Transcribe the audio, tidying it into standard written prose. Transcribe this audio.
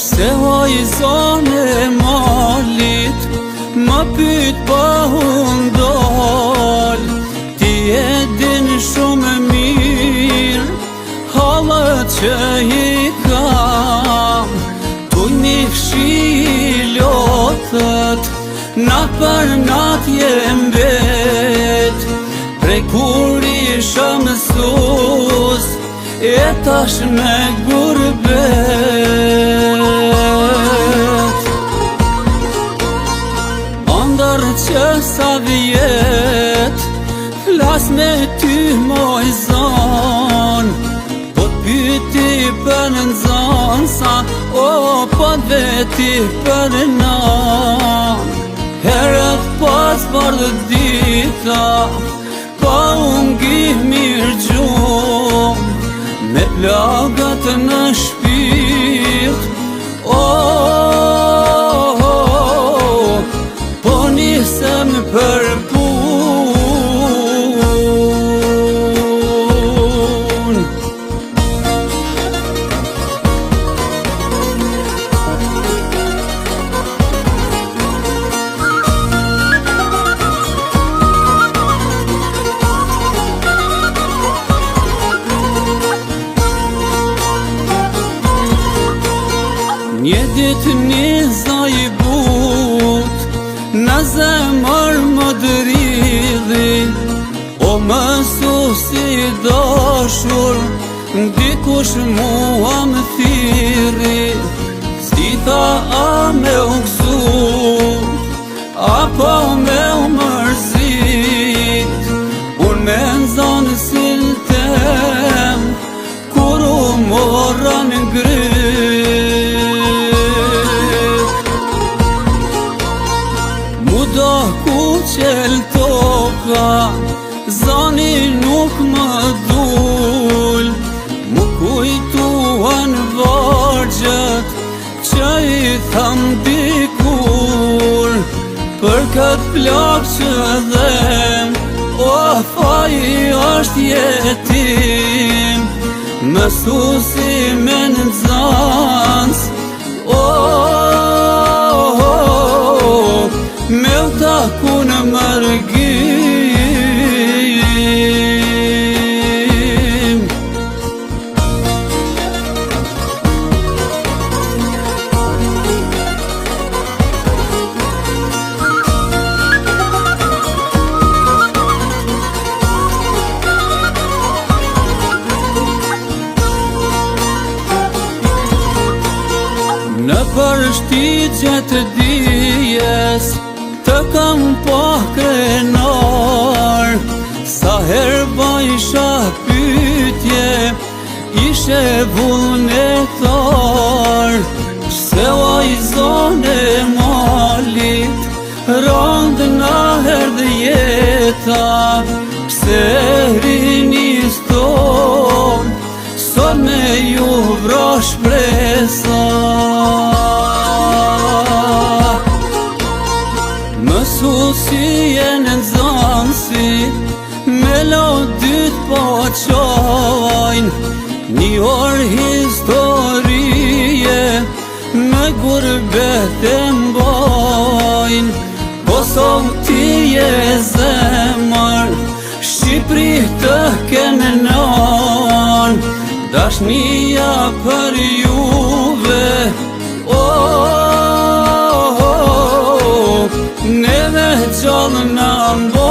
Se vajzon e malit ma pyt pa hundal. Ti e din shumë mirë halët që i kam. Tu një fshilotët na për nat jem vet. Prej kur isha mësus e tash me gurbet. Andar që sa vjet flas me ty moj zon. Po t'pyti për në zonë sa o po veti për nan. Herët pas bardhë dita pa ungi mirë gjumë. Me plagat në shpirt po nisem për pun. Një dit një zaj but në zemër më dridhi. O mësusi dashur ndikush mua më thirri. Si tha a me u gëzu apo me u mërzit. Unë me nëzonë siltem kur u mora në ngrit. Do ku qel toka zani nuk më dul. Mu kujtuan vargjët që i tham dikur. Për këtë plak që dhem o faji është jetim. Mësusi me në nxans me u taku në mërgim. Në përshtigje të dijes të kam po krenar. Sa her bajsha pytje ishe vullnetar. Pse vajzon e malit rand na herdh jeta. Pse rini ston sot me ju vra shpresa. Mësusi e në nëzansi melodit po qojnë. Një orë historie me gurbet e mbojnë. Kosovë ti e zemër Shqipëri të kene non. Dashnia për juve neve gjallë në mbo.